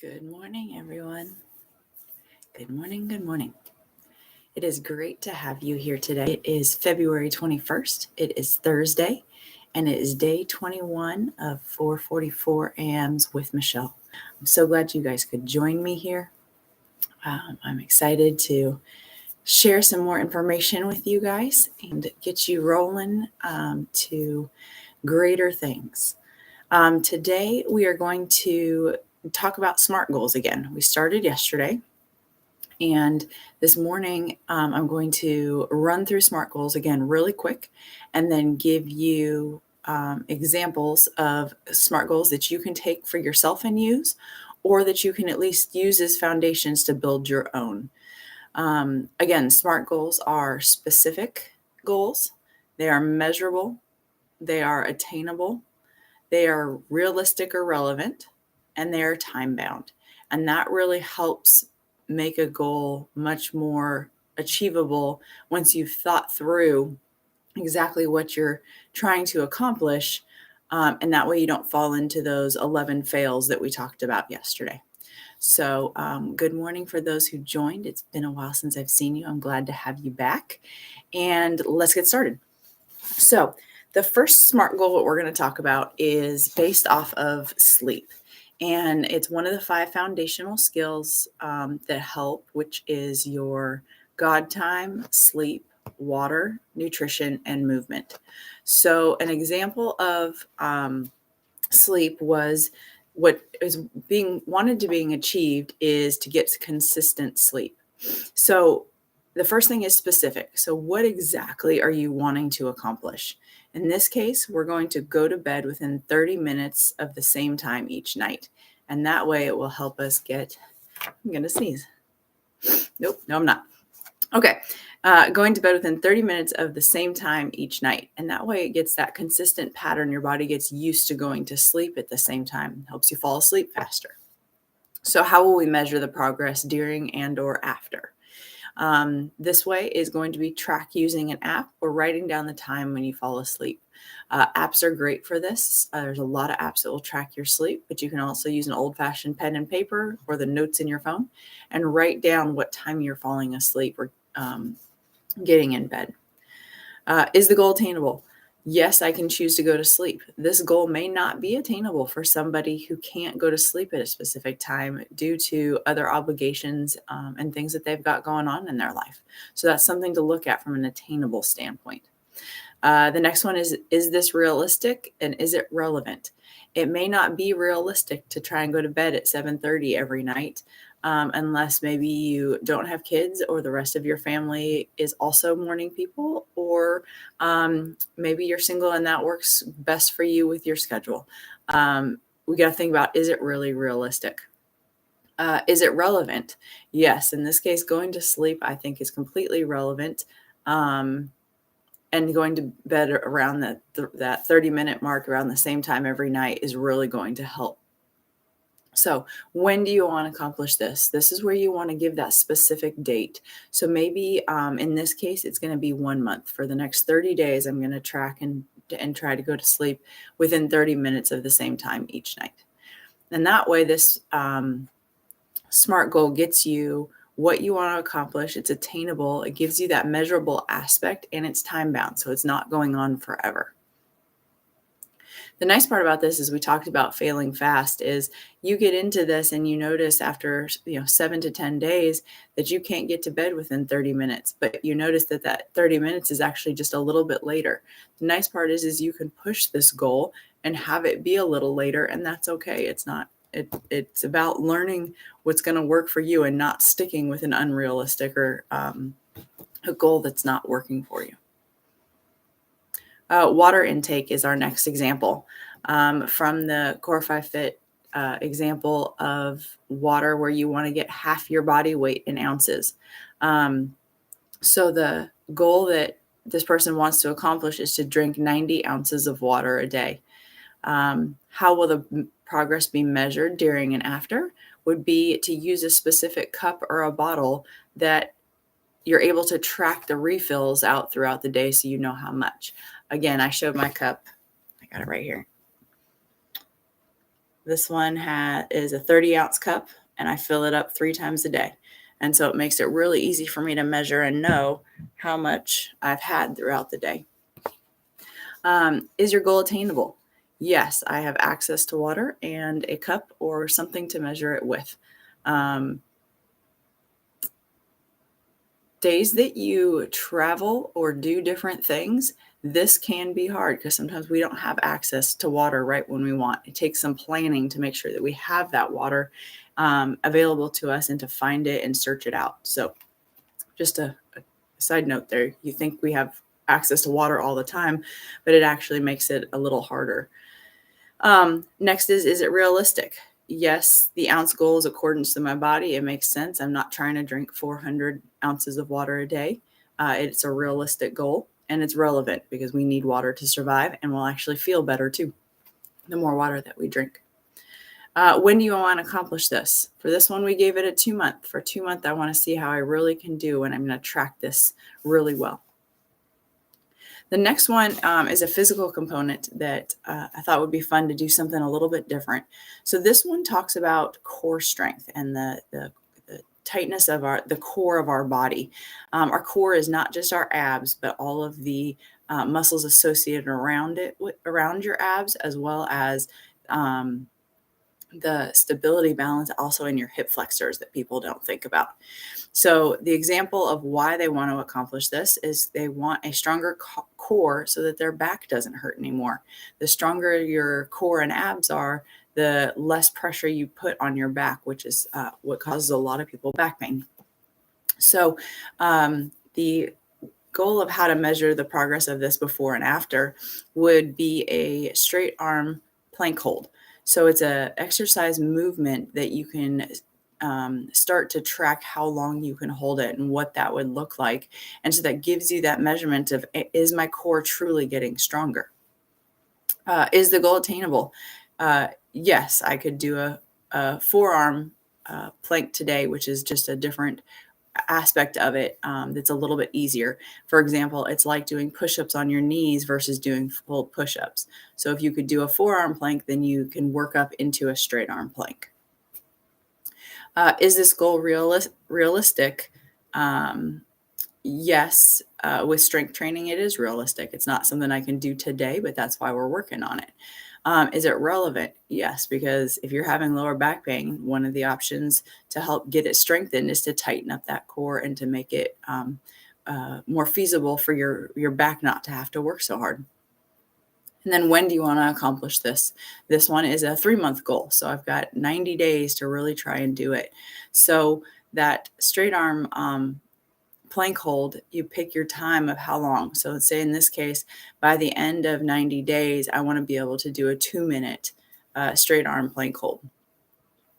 Good morning, everyone. Good morning. Good morning. It is great to have you here today. It is February 21st. It is Thursday, and it is day 21 of 4:44 a.m.s with Michelle. I'm so glad you guys could join me here. I'm excited to share some more information with you guys and get you rolling to greater things. Today, we are going to talk about SMART goals again. We started yesterday. And this morning, I'm going to run through SMART goals again really quick and then give you examples of SMART goals that you can take for yourself and use, or that you can at least use as foundations to build your own. Again, SMART goals are specific goals, they are measurable, they are attainable, they are realistic or relevant, and they are time bound. And that really helps make a goal much more achievable once you've thought through exactly what you're trying to accomplish. And that way you don't fall into those 11 fails that we talked about yesterday. So good morning for those who joined. It's been a while since I've seen you. I'm glad to have you back. And let's get started. So the first SMART goal that we're going to talk about is based off of sleep. And it's one of the 5 foundational skills that help, which is your God time, sleep, water, nutrition, and movement. So an example of sleep was what is being wanted to being achieved is to get consistent sleep. So the first thing is specific. So what exactly are you wanting to accomplish? In this case, we're going to go to bed within 30 minutes of the same time each night. And that way it will help us get, I'm going to sneeze. Nope, no, I'm not. Okay. Going to bed within 30 minutes of the same time each night. And that way it gets that consistent pattern. Your body gets used to going to sleep at the same time. Helps you fall asleep faster. So how will we measure the progress during and or after? This way is going to be track using an app or writing down the time when you fall asleep. Apps are great for this. There's a lot of apps that will track your sleep, but you can also use an old-fashioned pen and paper or the notes in your phone and write down what time you're falling asleep or getting in bed. Is the goal attainable? Yes, I can choose to go to sleep. This goal may not be attainable for somebody who can't go to sleep at a specific time due to other obligations and things that they've got going on in their life. So that's something to look at from an attainable standpoint. The next one is this realistic and is it relevant? It may not be realistic to try and go to bed at 7:30 every night. Unless maybe you don't have kids or the rest of your family is also morning people, or maybe you're single and that works best for you with your schedule. We got to think about, is it really realistic? Is it relevant? Yes. In this case, going to sleep, I think, is completely relevant. And going to bed around that 30-minute mark around the same time every night is really going to help. So when do you want to accomplish this? This is where you want to give that specific date. So maybe in this case, it's going to be 1 month. For the next 30 days, I'm going to track and try to go to sleep within 30 minutes of the same time each night. And that way, this SMART goal gets you what you want to accomplish. It's attainable. It gives you that measurable aspect, and it's time bound. So it's not going on forever. The nice part about this is we talked about failing fast is you get into this and you notice after 7 to 10 days that you can't get to bed within 30 minutes, but you notice that 30 minutes is actually just a little bit later. The nice part is you can push this goal and have it be a little later, and that's okay. It's about learning what's going to work for you and not sticking with an unrealistic or a goal that's not working for you. Water intake is our next example from the COR5FIT example of water where you want to get half your body weight in ounces. So the goal that this person wants to accomplish is to drink 90 ounces of water a day. How will the progress be measured during and after? Would be to use a specific cup or a bottle that you're able to track the refills out throughout the day so you know how much. Again, I showed my cup. I got it right here. This one is a 30-ounce cup, and I fill it up 3 times a day. And so it makes it really easy for me to measure and know how much I've had throughout the day. Is your goal attainable? Yes, I have access to water and a cup or something to measure it with. Days that you travel or do different things, this can be hard because sometimes we don't have access to water right when we want. It takes some planning to make sure that we have that water available to us and to find it and search it out. So just a side note there, you think we have access to water all the time, but it actually makes it a little harder. Next is it realistic? Yes, the ounce goal is accordance to my body. It makes sense. I'm not trying to drink 400 ounces of water a day. It's a realistic goal, and it's relevant because we need water to survive, and we'll actually feel better too, the more water that we drink. When do you want to accomplish this? For this one, we gave it a 2-month. For 2 months, I want to see how I really can do, and I'm going to track this really well. The next one is a physical component that I thought would be fun to do something a little bit different. So this one talks about core strength and the tightness of the core of our body. Our core is not just our abs, but all of the muscles associated around your abs, as well as the stability balance also in your hip flexors that people don't think about. So the example of why they want to accomplish this is they want a stronger core so that their back doesn't hurt anymore. The stronger your core and abs are, the less pressure you put on your back, which is what causes a lot of people back pain. So the goal of how to measure the progress of this before and after would be a straight arm plank hold. So it's an exercise movement that you can start to track how long you can hold it and what that would look like. And so that gives you that measurement of, is my core truly getting stronger? Is the goal attainable? Yes, I could do a forearm plank today, which is just a different aspect of it that's a little bit easier. For example, it's like doing push-ups on your knees versus doing full push-ups. So if you could do a forearm plank, then you can work up into a straight arm plank. Is this goal realistic? Yes, with strength training, it is realistic. It's not something I can do today, but that's why we're working on it. Is it relevant? Yes, because if you're having lower back pain, one of the options to help get it strengthened is to tighten up that core and to make it more feasible for your back not to have to work so hard. And then when do you want to accomplish this? This one is a 3-month goal. So I've got 90 days to really try and do it. So that straight arm plank hold, you pick your time of how long. So let's say in this case, by the end of 90 days, I want to be able to do a 2-minute straight arm plank hold.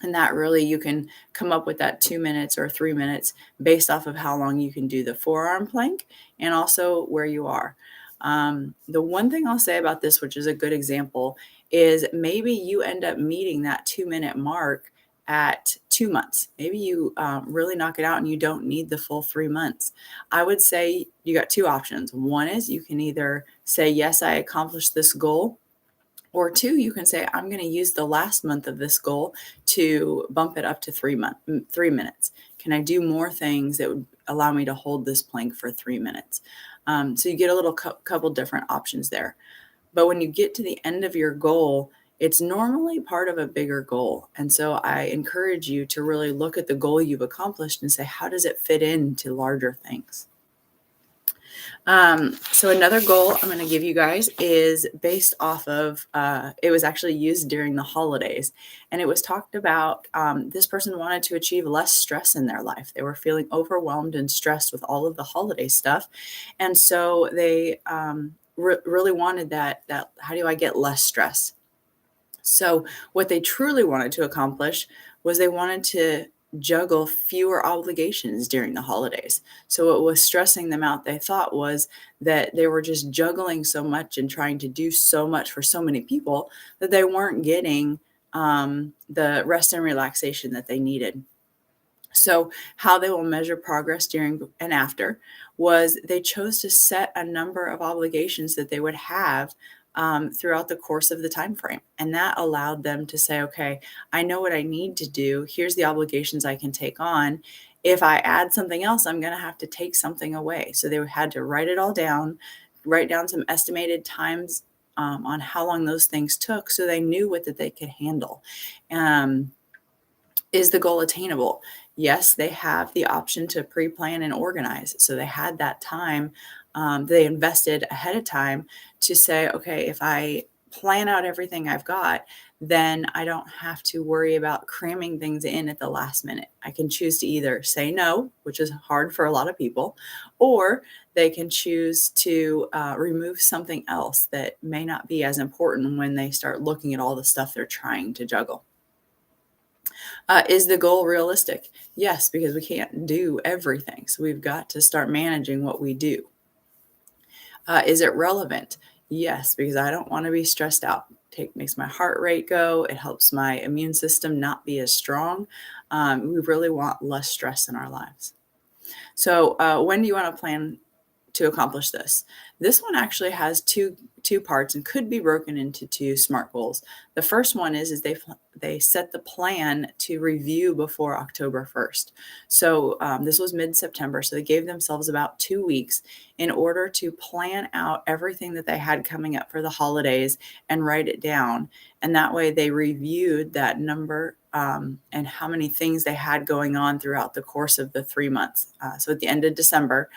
And that really, you can come up with that 2 minutes or 3 minutes based off of how long you can do the forearm plank and also where you are. The one thing I'll say about this, which is a good example, is maybe you end up meeting that 2-minute mark at 2 months. Maybe you really knock it out and you don't need the full 3 months. I would say you got 2 options. One is you can either say, yes, I accomplished this goal. Or 2, you can say, I'm going to use the last month of this goal to bump it up to 3 minutes. Can I do more things that would allow me to hold this plank for 3 minutes? So you get a little couple different options there. But when you get to the end of your goal, it's normally part of a bigger goal. And so I encourage you to really look at the goal you've accomplished and say, how does it fit into larger things? So another goal I'm going to give you guys is based off of, it was actually used during the holidays. And it was talked about, this person wanted to achieve less stress in their life. They were feeling overwhelmed and stressed with all of the holiday stuff. And so they really wanted that, how do I get less stress? So what they truly wanted to accomplish was they wanted to juggle fewer obligations during the holidays. So what was stressing them out, they thought, was that they were just juggling so much and trying to do so much for so many people that they weren't getting the rest and relaxation that they needed. So how they will measure progress during and after was they chose to set a number of obligations that they would have throughout the course of the time frame. And that allowed them to say, okay, I know what I need to do. Here's the obligations I can take on. If I add something else, I'm going to have to take something away. So they had to write it all down, write down some estimated times on how long those things took, so they knew what that they could handle. Is the goal attainable? Yes, they have the option to pre-plan and organize. So they had that time. They invested ahead of time to say, okay, if I plan out everything I've got, then I don't have to worry about cramming things in at the last minute. I can choose to either say no, which is hard for a lot of people, or they can choose to remove something else that may not be as important when they start looking at all the stuff they're trying to juggle. Is the goal realistic? Yes, because we can't do everything. So we've got to start managing what we do. Is it relevant? Yes, because I don't want to be stressed out. Makes my heart rate go. It helps my immune system not be as strong. We really want less stress in our lives. So when do you want to plan to accomplish this? This one actually has two parts and could be broken into two SMART goals. The first one is they set the plan to review before October 1st. So this was mid-September, so they gave themselves about 2 weeks in order to plan out everything that they had coming up for the holidays and write it down. And that way they reviewed that number and how many things they had going on throughout the course of the 3 months. So at the end of December,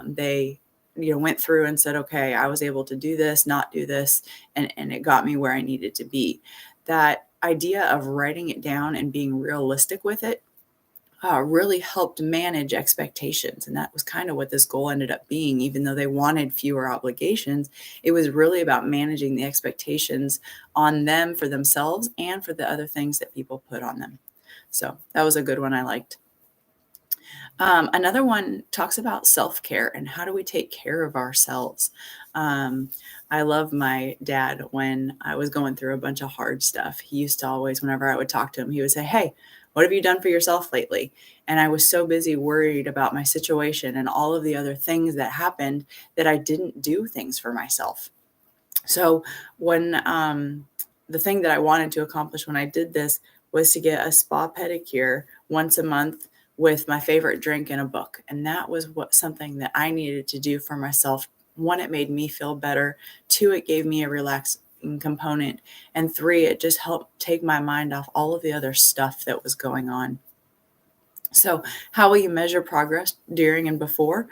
they went through and said, okay, I was able to do this, not do this, and it got me where I needed to be. That idea of writing it down and being realistic with it really helped manage expectations. And that was kind of what this goal ended up being. Even though they wanted fewer obligations, it was really about managing the expectations on them for themselves and for the other things that people put on them. So that was a good one I liked. Another one talks about self-care and how do we take care of ourselves. I love my dad. When I was going through a bunch of hard stuff, he used to always, whenever I would talk to him, he would say, hey, what have you done for yourself lately? And I was so busy worried about my situation and all of the other things that happened that I didn't do things for myself. So when the thing that I wanted to accomplish when I did this was to get a spa pedicure once a month with my favorite drink and a book. And that was something that I needed to do for myself. One, it made me feel better. Two, it gave me a relaxing component. And three, it just helped take my mind off all of the other stuff that was going on. So how will you measure progress during and before?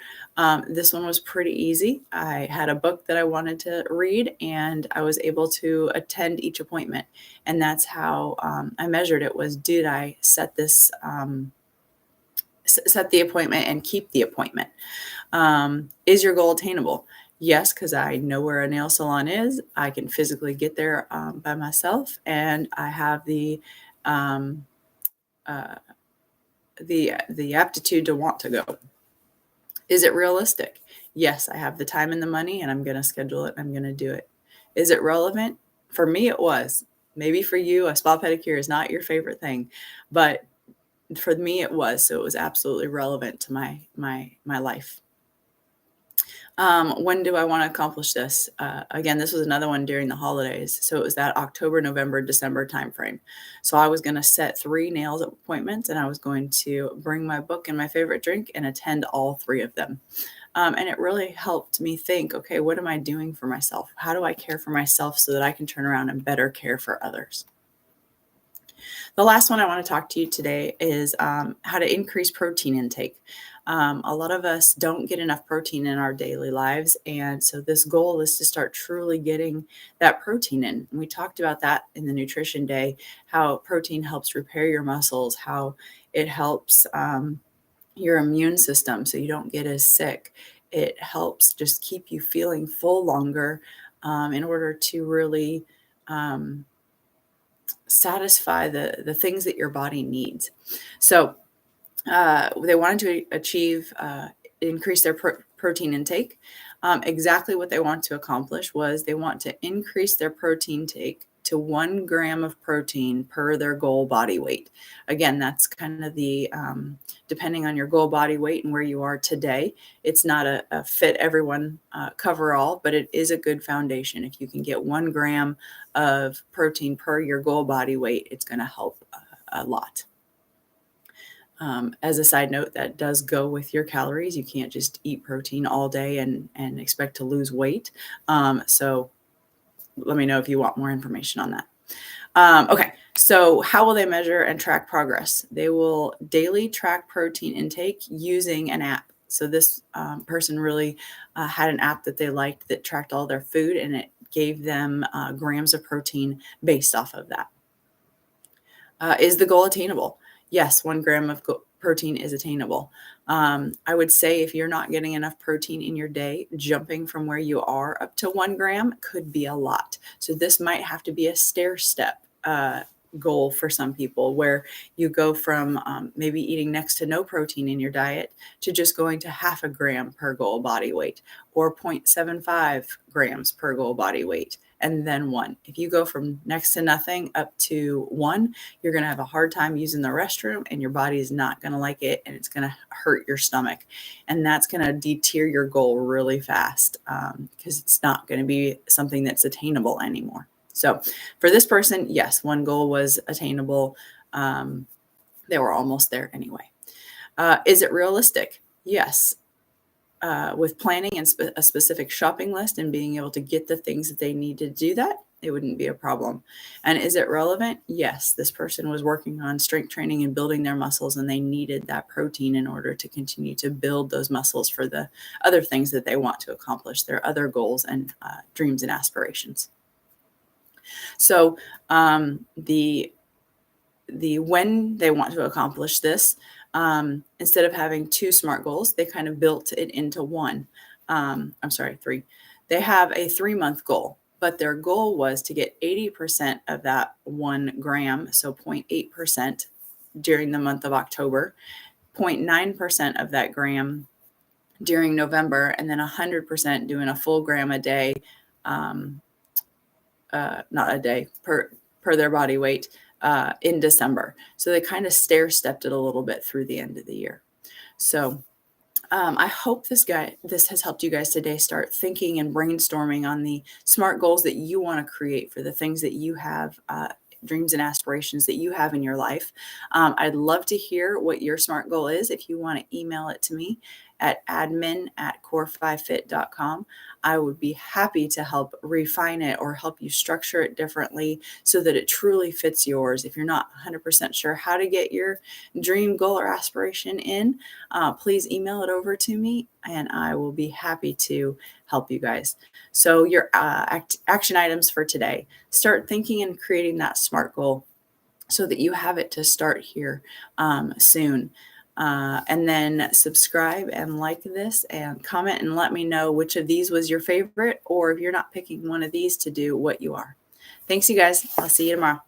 This one was pretty easy. I had a book that I wanted to read, and I was able to attend each appointment. And that's how I measured it was, did I set this set the appointment and keep the appointment? Is your goal attainable? Yes, because I know where a nail salon is. I can physically get there by myself, and I have the aptitude to want to go. Is it realistic? Yes, I have the time and the money, and I'm going to schedule it. I'm going to do it. Is it relevant? For me, it was. Maybe for you, a spa pedicure is not your favorite thing, but for me, it was. So it was absolutely relevant to my life. When do I want to accomplish this? Again, this was another one during the holidays. So it was that October, November, December timeframe. So I was going to set 3 nails appointments, and I was going to bring my book and my favorite drink and attend all 3 of them. And it really helped me think, okay, what am I doing for myself? How do I care for myself so that I can turn around and better care for others? The last one I want to talk to you today is how to increase protein intake. A lot of us don't get enough protein in our daily lives. And so this goal is to start truly getting that protein in. And we talked about that in the nutrition day, how protein helps repair your muscles, how it helps your immune system so you don't get as sick. It helps just keep you feeling full longer in order to really satisfy the things that your body needs. So they wanted to achieve, increase their protein intake. Exactly what they want to accomplish was they want to increase their protein to 1 gram of protein per their goal body weight. Again, that's kind of the, depending on your goal body weight and where you are today, it's not a fit everyone cover all, but it is a good foundation. If you can get 1 gram of protein per your goal body weight, it's going to help a lot. As a side note, that does go with your calories. You can't just eat protein all day and expect to lose weight. So let me know if you want more information on that. Okay, so how will they measure and track progress? They will daily track protein intake using an app. So this person really had an app that they liked that tracked all their food, and it gave them grams of protein based off of that. Is the goal attainable? Yes, 1 gram of protein is attainable. I would say if you're not getting enough protein in your day, jumping from where you are up to 1 gram could be a lot. So this might have to be a stair step goal for some people, where you go from maybe eating next to no protein in your diet to just going to 0.5 gram per goal body weight, or 0.75 grams per goal body weight, and then 1. If you go from next to nothing up to 1, you're going to have a hard time using the restroom, and your body is not going to like it, and it's going to hurt your stomach. And that's going to deter your goal really fast because it's not going to be something that's attainable anymore. So for this person, yes, 1 goal was attainable. They were almost there anyway. Is it realistic? Yes. With planning and a specific shopping list and being able to get the things that they need to do that, it wouldn't be a problem. And is it relevant? Yes. This person was working on strength training and building their muscles, and they needed that protein in order to continue to build those muscles for the other things that they want to accomplish, their other goals and dreams and aspirations. So the when they want to accomplish this, instead of having 2 SMART goals, they kind of built it into 1. 3. They have a 3-month goal, but their goal was to get 80% of that 1 gram, so 0.8% during the month of October, 0.9% of that gram during November, and then 100% doing a full gram a day, not a day, per their body weight, in December. So they kind of stair-stepped it a little bit through the end of the year. So I hope this has helped you guys today start thinking and brainstorming on the SMART goals that you want to create for the things that you have, dreams and aspirations that you have in your life. I'd love to hear what your SMART goal is. If you want to email it to me at admin@COR5FIT.com. I would be happy to help refine it or help you structure it differently so that it truly fits yours. If you're not 100% sure how to get your dream goal or aspiration in, please email it over to me, and I will be happy to help you guys. So your action items for today: start thinking and creating that SMART goal so that you have it to start here soon. And then subscribe and like this and comment and let me know which of these was your favorite, or if you're not picking one of these to do, what you are. Thanks, you guys. I'll see you tomorrow.